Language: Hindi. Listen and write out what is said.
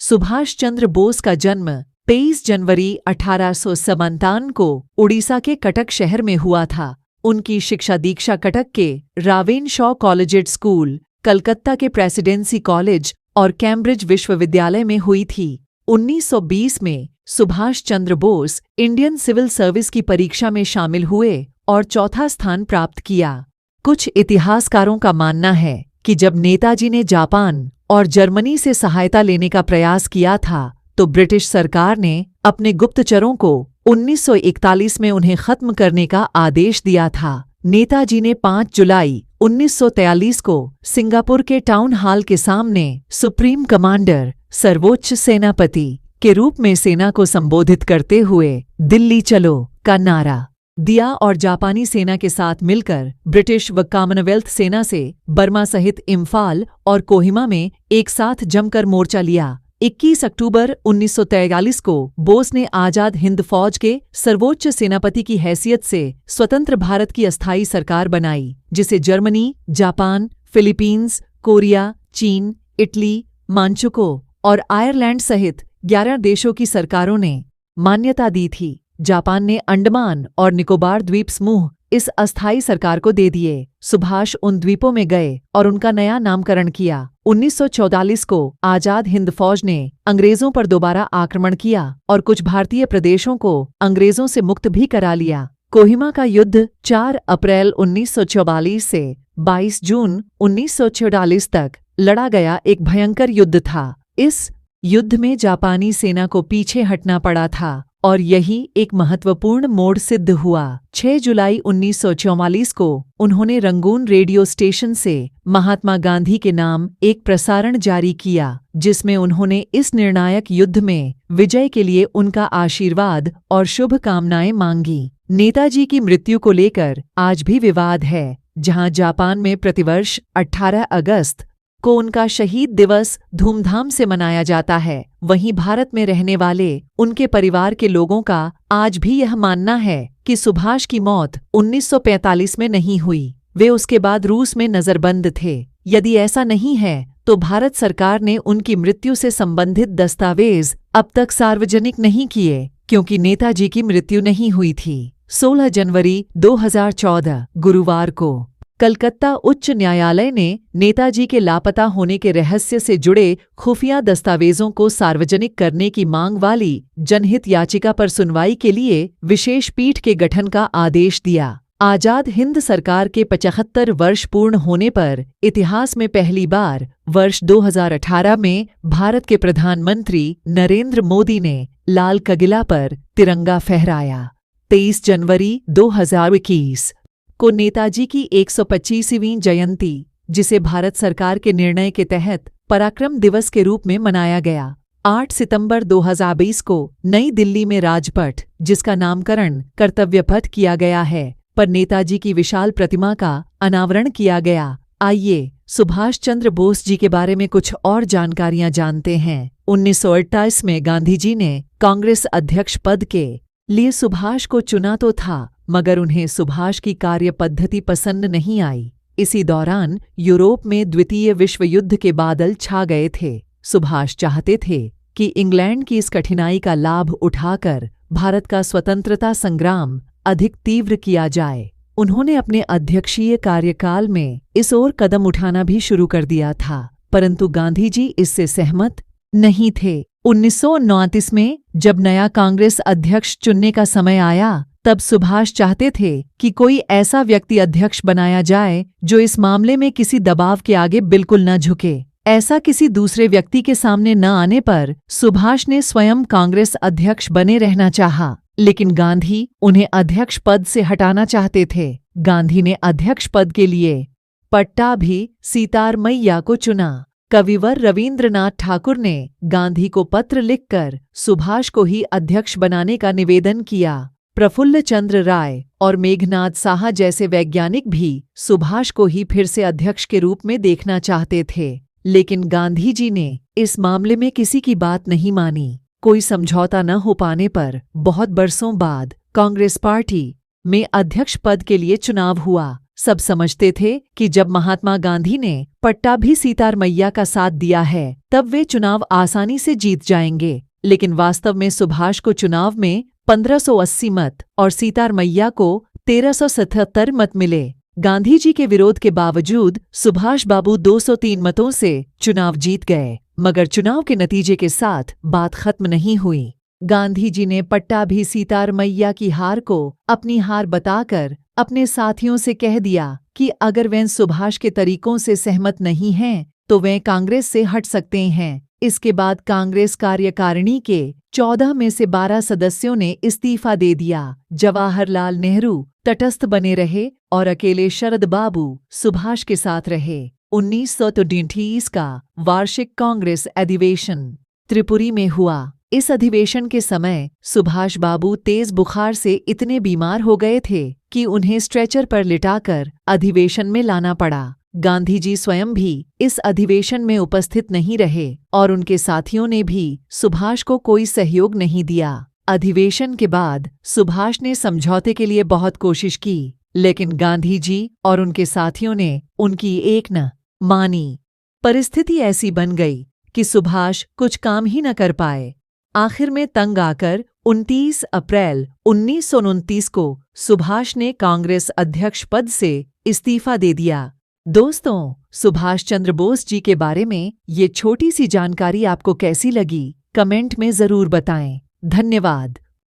सुभाष चंद्र बोस का जन्म 23 जनवरी 1857 को उड़ीसा के कटक शहर में हुआ था। उनकी शिक्षा दीक्षा कटक के रावेनशॉ कॉलेजिएट स्कूल, कलकत्ता के प्रेसिडेंसी कॉलेज और कैम्ब्रिज विश्वविद्यालय में हुई थी। 1920 में Subhash Chandra Bose Indian civil service की परीक्षा में शामिल हुए और चौथा स्थान प्राप्त किया। कुछ इतिहासकारों का मानना है कि जब नेताजी ने जापान और जर्मनी से सहायता लेने का प्रयास किया था तो ब्रिटिश सरकार ने अपने गुप्तचरों को 1941 में उन्हें खत्म करने का आदेश दिया था। नेताजी ने 5 जुलाई 1943 को सिंगापुर के टाउन हॉल के सामने सुप्रीम कमांडर, सर्वोच्च सेनापति के रूप में सेना को संबोधित करते हुए दिल्ली चलो का नारा दिया और जापानी सेना के साथ मिलकर ब्रिटिश व कॉमनवेल्थ सेना से बर्मा सहित इम्फाल और कोहिमा में एक साथ जमकर मोर्चा लिया। 21 अक्टूबर 1943 को बोस ने आजाद हिंद फौज के सर्वोच्च सेनापति की हैसियत से स्वतंत्र भारत की अस्थायी सरकार बनाई, जिसे जर्मनी, जापान, फिलीपींस, कोरिया, चीन, इटली, मांचुको और आयरलैंड सहित 11 देशों की सरकारों ने मान्यता दी थी। जापान ने अंडमान और निकोबार द्वीप समूह इस अस्थायी सरकार को दे दिए। सुभाष उन द्वीपों में गए और उनका नया नामकरण किया। 1944 को आजाद हिंद फौज ने अंग्रेजों पर दोबारा आक्रमण किया और कुछ भारतीय प्रदेशों को अंग्रेजों से मुक्त भी करा लिया। कोहिमा का युद्ध 4 अप्रैल 1944 से 22 जून 1946 तक लड़ा गया एक भयंकर युद्ध था। इस युद्ध में जापानी सेना को पीछे हटना पड़ा था और यही एक महत्वपूर्ण मोड़ सिद्ध हुआ। 6 जुलाई 1944 को उन्होंने रंगून रेडियो स्टेशन से महात्मा गांधी के नाम एक प्रसारण जारी किया, जिसमें उन्होंने इस निर्णायक युद्ध में विजय के लिए उनका आशीर्वाद और शुभकामनाएं मांगी। नेताजी की मृत्यु को लेकर आज भी विवाद है। जहां जापान में प्रतिवर्ष 18 अगस्त को उनका शहीद दिवस धूमधाम से मनाया जाता है, वहीं भारत में रहने वाले उनके परिवार के लोगों का आज भी यह मानना है कि सुभाष की मौत 1945 में नहीं हुई। वे उसके बाद रूस में नजरबंद थे। यदि ऐसा नहीं है तो भारत सरकार ने उनकी मृत्यु से संबंधित दस्तावेज अब तक सार्वजनिक नहीं किए, क्योंकि नेताजी की मृत्यु नहीं हुई थी। 16 जनवरी 2014 गुरुवार को कलकत्ता उच्च न्यायालय ने नेताजी के लापता होने के रहस्य से जुड़े खुफिया दस्तावेजों को सार्वजनिक करने की मांग वाली जनहित याचिका पर सुनवाई के लिए विशेष पीठ के गठन का आदेश दिया। आजाद हिंद सरकार के 75 वर्ष पूर्ण होने पर इतिहास में पहली बार वर्ष 2018 में भारत के प्रधानमंत्री नरेंद्र मोदी ने लाल किला पर तिरंगा फहराया। 23 जनवरी 2021 को नेताजी की 125वीं जयंती, जिसे भारत सरकार के निर्णय के तहत पराक्रम दिवस के रूप में मनाया गया। 8 सितंबर 2020 को नई दिल्ली में राजपथ, जिसका नामकरण कर्तव्य पथ किया गया है, पर नेताजी की विशाल प्रतिमा का अनावरण किया गया। आइए सुभाष चंद्र बोस जी के बारे में कुछ और जानकारियां जानते हैं। 1928 में गांधी जी ने कांग्रेस अध्यक्ष पद के लिए सुभाष को चुना तो था, मगर उन्हें सुभाष की कार्य पद्धति पसंद नहीं आई। इसी दौरान यूरोप में द्वितीय विश्व युद्ध के बादल छा गए थे। सुभाष चाहते थे कि इंग्लैंड की इस कठिनाई का लाभ उठाकर भारत का स्वतंत्रता संग्राम अधिक तीव्र किया जाए। उन्होंने अपने अध्यक्षीय कार्यकाल में इस ओर कदम उठाना भी शुरू कर दिया था, परंतु गांधी जी इससे सहमत नहीं थे। 1929 में जब नया कांग्रेस अध्यक्ष चुनने का समय आया, तब सुभाष चाहते थे कि कोई ऐसा व्यक्ति अध्यक्ष बनाया जाए जो इस मामले में किसी दबाव के आगे बिल्कुल न झुके। ऐसा किसी दूसरे व्यक्ति के सामने न आने पर सुभाष ने स्वयं कांग्रेस अध्यक्ष बने रहना चाहा, लेकिन गांधी उन्हें अध्यक्ष पद से हटाना चाहते थे। गांधी ने अध्यक्ष पद के लिए पट्टाभी सीतारमैया को चुना। कविवर रवींद्रनाथ ठाकुर ने गांधी को पत्र लिखकर सुभाष को ही अध्यक्ष बनाने का निवेदन किया। प्रफुल्ल चंद्र राय और मेघनाद साहा जैसे वैज्ञानिक भी सुभाष को ही फिर से अध्यक्ष के रूप में देखना चाहते थे, लेकिन गांधी जी ने इस मामले में किसी की बात नहीं मानी। कोई समझौता न हो पाने पर बहुत बरसों बाद कांग्रेस पार्टी में अध्यक्ष पद के लिए चुनाव हुआ। सब समझते थे कि जब महात्मा गांधी ने पट्टाभी सीतारमैया का साथ दिया है तब वे चुनाव आसानी से जीत जाएंगे, लेकिन वास्तव में सुभाष को चुनाव में 1580 मत और सीतारमैया को 1377 मत मिले। गांधी जी के विरोध के बावजूद सुभाष बाबू 203 मतों से चुनाव जीत गए, मगर चुनाव के नतीजे के साथ बात खत्म नहीं हुई। गांधी जी ने पट्टाभी सीतारमैया की हार को अपनी हार बताकर अपने साथियों से कह दिया कि अगर वे सुभाष के तरीकों से सहमत नहीं हैं तो वे कांग्रेस से हट सकते हैं। इसके बाद कांग्रेस कार्यकारिणी के 14 में से 12 सदस्यों ने इस्तीफा दे दिया। जवाहरलाल नेहरू तटस्थ बने रहे और अकेले शरद बाबू सुभाष के साथ रहे। 1929 का वार्षिक कांग्रेस अधिवेशन त्रिपुरी में हुआ। इस अधिवेशन के समय सुभाष बाबू तेज बुखार से इतने बीमार हो गए थे कि उन्हें स्ट्रेचर पर लिटाकर अधिवेशन में लाना पड़ा। गांधी जी स्वयं भी इस अधिवेशन में उपस्थित नहीं रहे और उनके साथियों ने भी सुभाष को कोई सहयोग नहीं दिया। अधिवेशन के बाद सुभाष ने समझौते के लिए बहुत कोशिश की, लेकिन गांधी जी और उनके साथियों ने उनकी एक न मानी। परिस्थिति ऐसी बन गई कि सुभाष कुछ काम ही न कर पाए। आखिर में तंग आकर 29 अप्रैल 1929 को सुभाष ने कांग्रेस अध्यक्ष पद से इस्तीफा दे दिया। दोस्तों, सुभाष चंद्र बोस जी के बारे में ये छोटी सी जानकारी आपको कैसी लगी, कमेंट में ज़रूर बताएं। धन्यवाद।